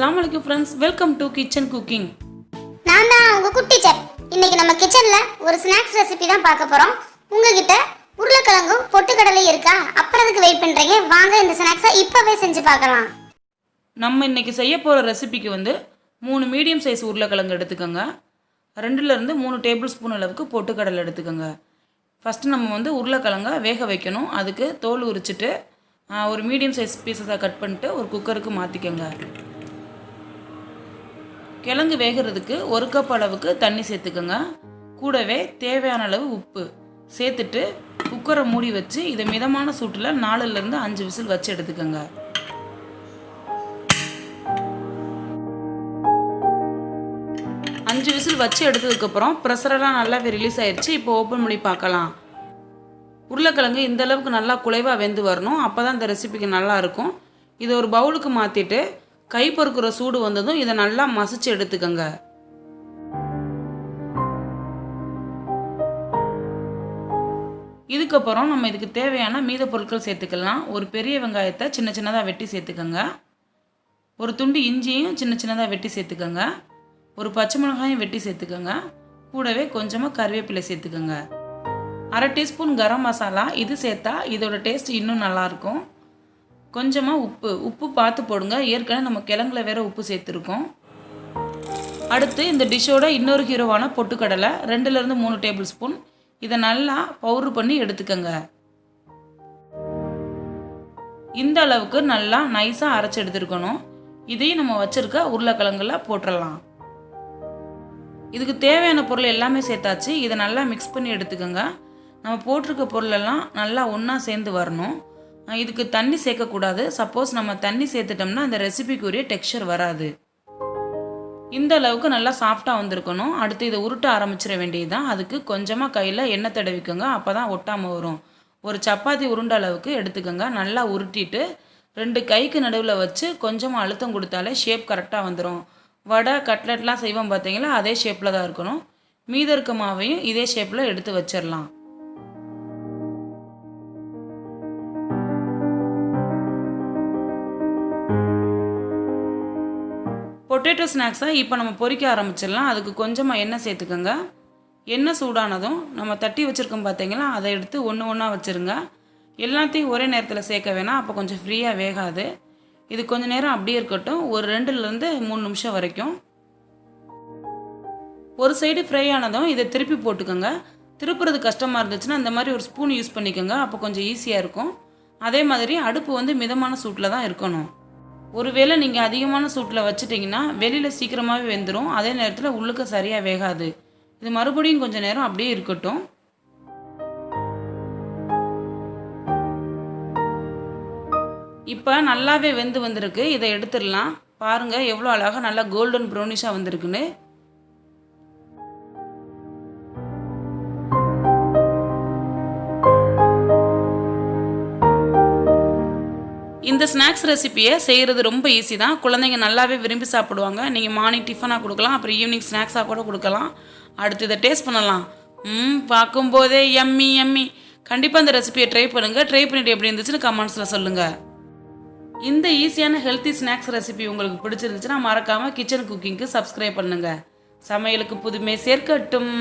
அஸ்ஸலாமு அலைக்கும் friends, welcome to kitchen cooking. நான் தான் உங்க குட்டி செஃப். இன்னைக்கு நம்ம கிச்சன்ல ஒரு ஸ்நாக்ஸ் ரெசிபி தான் பார்க்க போறோம். உங்ககிட்ட உருளைக்கிழங்கும் பொட்டுக்கடலை இருக்கா? அப்புறம் அதுக்கு வெயிட் பண்றீங்க, வாங்க இந்த ஸ்நாக்ஸை இப்பவே செஞ்சு பார்க்கலாம். நம்ம இன்னைக்கு செய்ய போகிற ரெசிபிக்கு 3 மீடியம் சைஸ் உருளைக்கிழங்கு எடுத்துக்கோங்க. 2லேருந்து 3 டேபிள் ஸ்பூன் அளவுக்கு பொட்டுக்கடலை எடுத்துக்கோங்க. ஃபஸ்ட்டு நம்ம உருளைக்கிழங்கை வேக வைக்கணும். அதுக்கு தோல் உரிச்சிட்டு ஒரு மீடியம் சைஸ் பீஸஸாக கட் பண்ணிட்டு ஒரு குக்கருக்கு மாற்றிக்கோங்க. கிழங்கு வேகிறதுக்கு 1 கப் அளவுக்கு தண்ணி சேர்த்துக்கோங்க. கூடவே தேவையான அளவு உப்பு சேர்த்துட்டு குக்கரை மூடி வச்சு இதை மிதமான சூட்டில் 4லேருந்து 5 விசில் வச்சு எடுத்துக்கோங்க. அஞ்சு விசில் வச்சு எடுத்ததுக்கப்புறம் ப்ரெஷரெல்லாம் நல்லாவே ரிலீஸ் ஆயிடுச்சு. இப்போ ஓப்பன் பண்ணி பார்க்கலாம். உருளைக்கிழங்கு இந்த அளவுக்கு நல்லா குலைவாக வெந்து வரணும். அப்போ தான் இந்த ரெசிபிக்கு நல்லாயிருக்கும். இதை ஒரு பவுலுக்கு மாற்றிட்டு கை பொறுக்கிற சூடு வந்ததும் இதை நல்லா மசிச்சு எடுத்துக்கோங்க. இதுக்கப்புறம் நம்ம இதுக்கு தேவையான மீத பொருட்கள் சேர்த்துக்கலாம். ஒரு பெரிய வெங்காயத்தை சின்ன சின்னதாக வெட்டி சேர்த்துக்கோங்க. ஒரு துண்டு இஞ்சியும் சின்ன சின்னதாக வெட்டி சேர்த்துக்கோங்க. ஒரு பச்சை மிளகாயும் வெட்டி சேர்த்துக்கோங்க. கூடவே கொஞ்சமாக கருவேப்பிலை சேர்த்துக்கோங்க. 1/2 டீஸ்பூன் கரம் மசாலா, இது சேர்த்தா இதோட டேஸ்ட் இன்னும் நல்லாயிருக்கும். கொஞ்சமாக உப்பு பார்த்து போடுங்க. ஏற்கனவே நம்ம கிழங்குல வேறு உப்பு சேர்த்துருக்கோம். அடுத்து இந்த டிஷ்ஷோட இன்னொரு ஹீரோவான பொட்டுக்கடலை 2லேருந்து 3 டேபிள் ஸ்பூன். இதை நல்லா பவுடர் பண்ணி எடுத்துக்கோங்க. இந்த அளவுக்கு நல்லா நைஸாக அரைச்சி எடுத்துருக்கணும். இதையும் நம்ம வச்சுருக்க உருளைக்கிழங்குல போட்டுடலாம். இதுக்கு தேவையான பொருள் எல்லாமே சேர்த்தாச்சு. இதை நல்லா மிக்ஸ் பண்ணி எடுத்துக்கோங்க. நம்ம போட்டிருக்க பொருளெல்லாம் நல்லா ஒன்றா சேர்ந்து வரணும். இதுக்கு தண்ணி சேர்க்கக்கூடாது. சப்போஸ் நம்ம தண்ணி சேர்த்துட்டோம்னா அந்த ரெசிபிக்குரிய டெக்ஸ்சர் வராது. இந்த அளவுக்கு நல்லா சாஃப்டாக வந்திருக்கணும். அடுத்து இதை உருட்ட ஆரம்பிச்சிட வேண்டியதுதான். அதுக்கு கொஞ்சமாக கையில் எண்ணெய் தடவிக்கோங்க. அப்போ தான் ஒட்டாமல் வரும். ஒரு சப்பாத்தி உருண்டை அளவுக்கு எடுத்துக்கோங்க. நல்லா உருட்டிட்டு 2 கைக்கு நடுவில் வச்சு கொஞ்சமாக அழுத்தம் கொடுத்தாலே ஷேப் கரெக்டாக வந்துடும். வடை கட்லெட்லாம் செய்வோம் பார்த்தீங்களா, அதே ஷேப்பில் தான் இருக்கணும். மீத இருக்க மாவையும் இதே ஷேப்பில் எடுத்து வச்சிடலாம். பொட்டேட்டோ ஸ்நாக்ஸை இப்போ நம்ம பொரிக்க ஆரம்பிச்சிடலாம். அதுக்கு கொஞ்சமாக எண்ணெய் சேர்த்துக்கோங்க. எண்ணெய் சூடானதும் நம்ம தட்டி வச்சுருக்கோம் பார்த்தீங்களா, அதை எடுத்து ஒன்று ஒன்றா வச்சுருங்க. எல்லாத்தையும் ஒரே நேரத்தில் சேர்க்க வேணாம், அப்போ கொஞ்சம் ஃப்ரீயாக வேகாது. இது கொஞ்சம் நேரம் அப்படியே இருக்கட்டும், ஒரு 2லேருந்து 3 நிமிஷம் வரைக்கும். ஒரு சைடு ஃப்ரை ஆனதும் இதை திருப்பி போட்டுக்கோங்க. திருப்புறது கஷ்டமாக இருந்துச்சுன்னா இந்த மாதிரி ஒரு ஸ்பூன் யூஸ் பண்ணிக்கோங்க. அப்போ கொஞ்சம் ஈஸியாக இருக்கும். அதே மாதிரி அடுப்பு மிதமான சூட்டில் தான் இருக்கணும். ஒருவேளை நீங்கள் அதிகமான சூட்டில் வச்சுட்டிங்கன்னா வெளியில் சீக்கிரமாகவே வெந்துடும். அதே நேரத்தில் உள்ளுக்க சரியாக வேகாது. இது மறுபடியும் கொஞ்சம் நேரம் அப்படியே இருக்கட்டும். இப்போ நல்லாவே வெந்து வந்திருக்கு. இதை எடுத்துடலாம். பாருங்கள் எவ்வளோ அழகாக நல்லா கோல்டன் ப்ரௌனிஷாக வந்திருக்குன்னு. இந்த ஸ்நாக்ஸ் ரெசிப்பியை செய்கிறது ரொம்ப ஈஸி தான். குழந்தைங்க நல்லாவே விரும்பி சாப்பிடுவாங்க. நீங்கள் மார்னிங் டிஃபனாக கொடுக்கலாம், அப்புறம் ஈவினிங் ஸ்நாக்ஸாக கூட கொடுக்கலாம். அடுத்து இதை டேஸ்ட் பண்ணலாம். பார்க்கும்போதே எம்மி எம்மி. கண்டிப்பாக இந்த ரெசிபியை ட்ரை பண்ணுங்கள். ட்ரை பண்ணிவிட்டு எப்படி இருந்துச்சுன்னு கமெண்ட்ஸில் சொல்லுங்கள். இந்த ஈஸியான ஹெல்த்தி ஸ்நாக்ஸ் ரெசிபி உங்களுக்கு பிடிச்சிருந்துச்சுன்னா மறக்காமல் கிச்சன் குக்கிங்க்கு சப்ஸ்கிரைப் பண்ணுங்கள். சமையலுக்கு புதுமை சேர்க்கட்டும்.